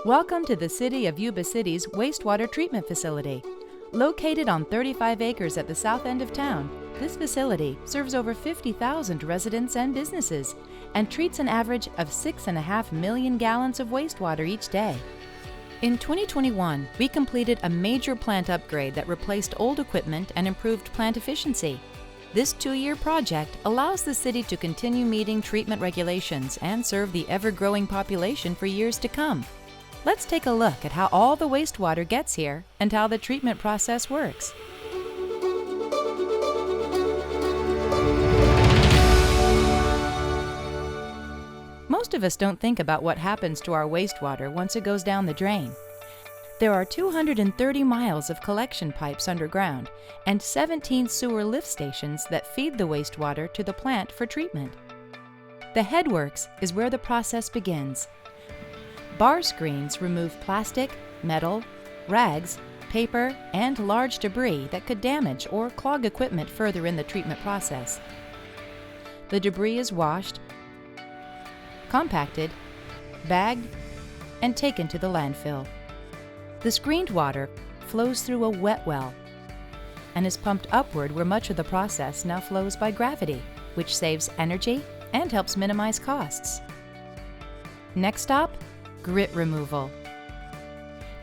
Welcome to the City of Yuba City's wastewater treatment facility. Located on 35 acres at the south end of town, this facility serves over 50,000 residents and businesses and treats an average of 6.5 million gallons of wastewater each day. In 2021, we completed a major plant upgrade that replaced old equipment and improved plant efficiency. This 2-year project allows the city to continue meeting treatment regulations and serve the ever-growing population for years to come. Let's take a look at how all the wastewater gets here and how the treatment process works. Most of us don't think about what happens to our wastewater once it goes down the drain. There are 230 miles of collection pipes underground and 17 sewer lift stations that feed the wastewater to the plant for treatment. The Headworks is where the process begins. Bar screens remove plastic, metal, rags, paper, and large debris that could damage or clog equipment further in the treatment process. The debris is washed, compacted, bagged, and taken to the landfill. The screened water flows through a wet well and is pumped upward where much of the process now flows by gravity, which saves energy and helps minimize costs. Next stop, grit removal.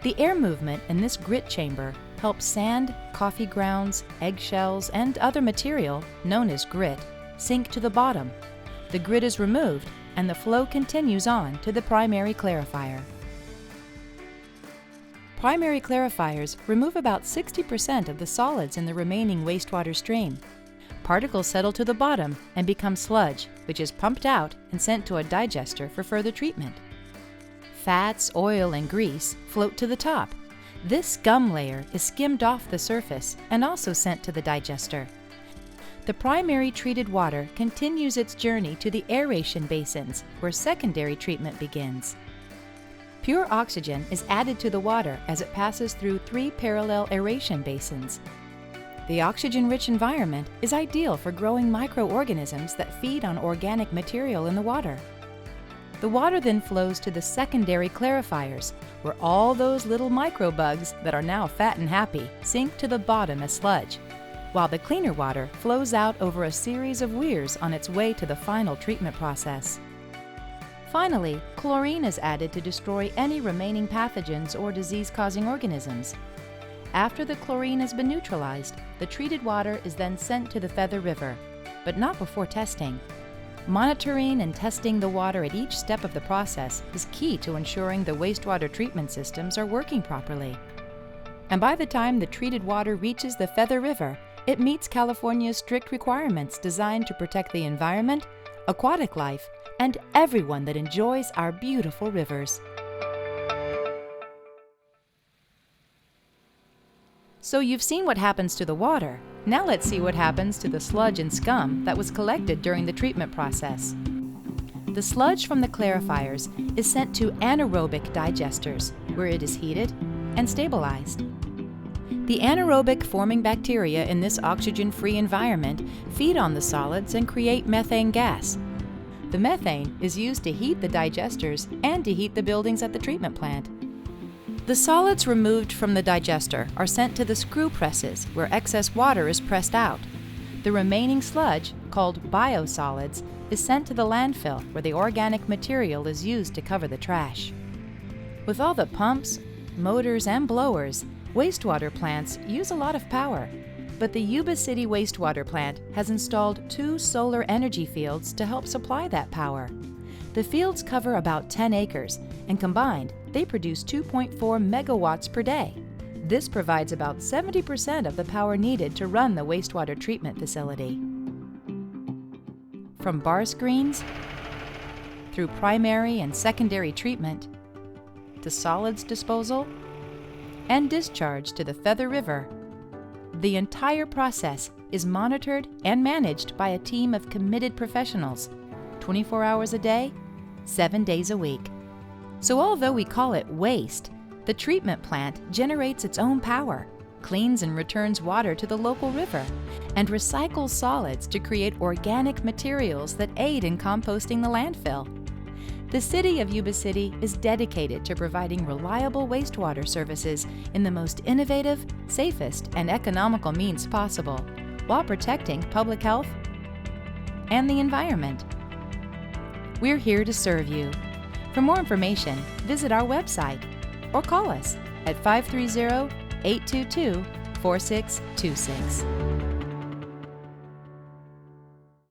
The air movement in this grit chamber helps sand, coffee grounds, eggshells, and other material, known as grit, sink to the bottom. The grit is removed and the flow continues on to the primary clarifier. Primary clarifiers remove about 60% of the solids in the remaining wastewater stream. Particles settle to the bottom and become sludge, which is pumped out and sent to a digester for further treatment. Fats, oil, and grease float to the top. This scum layer is skimmed off the surface and also sent to the digester. The primary treated water continues its journey to the aeration basins, where secondary treatment begins. Pure oxygen is added to the water as it passes through 3 parallel aeration basins. The oxygen-rich environment is ideal for growing microorganisms that feed on organic material in the water. The water then flows to the secondary clarifiers, where all those little microbugs that are now fat and happy sink to the bottom as sludge, while the cleaner water flows out over a series of weirs on its way to the final treatment process. Finally, chlorine is added to destroy any remaining pathogens or disease-causing organisms. After the chlorine has been neutralized, the treated water is then sent to the Feather River, but not before testing. Monitoring and testing the water at each step of the process is key to ensuring the wastewater treatment systems are working properly. And by the time the treated water reaches the Feather River, it meets California's strict requirements designed to protect the environment, aquatic life, and everyone that enjoys our beautiful rivers. So you've seen what happens to the water. Now let's see what happens to the sludge and scum that was collected during the treatment process. The sludge from the clarifiers is sent to anaerobic digesters, where it is heated and stabilized. The anaerobic forming bacteria in this oxygen-free environment feed on the solids and create methane gas. The methane is used to heat the digesters and to heat the buildings at the treatment plant. The solids removed from the digester are sent to the screw presses, where excess water is pressed out. The remaining sludge, called biosolids, is sent to the landfill, where the organic material is used to cover the trash. With all the pumps, motors, and blowers, wastewater plants use a lot of power. But the Yuba City Wastewater Plant has installed 2 solar energy fields to help supply that power. The fields cover about 10 acres, and combined, they produce 2.4 megawatts per day. This provides about 70% of the power needed to run the wastewater treatment facility. From bar screens, through primary and secondary treatment, to solids disposal, and discharge to the Feather River, the entire process is monitored and managed by a team of committed professionals, 24 hours a day, 7 days a week. So although we call it waste, the treatment plant generates its own power, cleans and returns water to the local river, and recycles solids to create organic materials that aid in composting the landfill. The City of Yuba City is dedicated to providing reliable wastewater services in the most innovative, safest, and economical means possible, while protecting public health and the environment. We're here to serve you. For more information, visit our website or call us at 530-822-4626.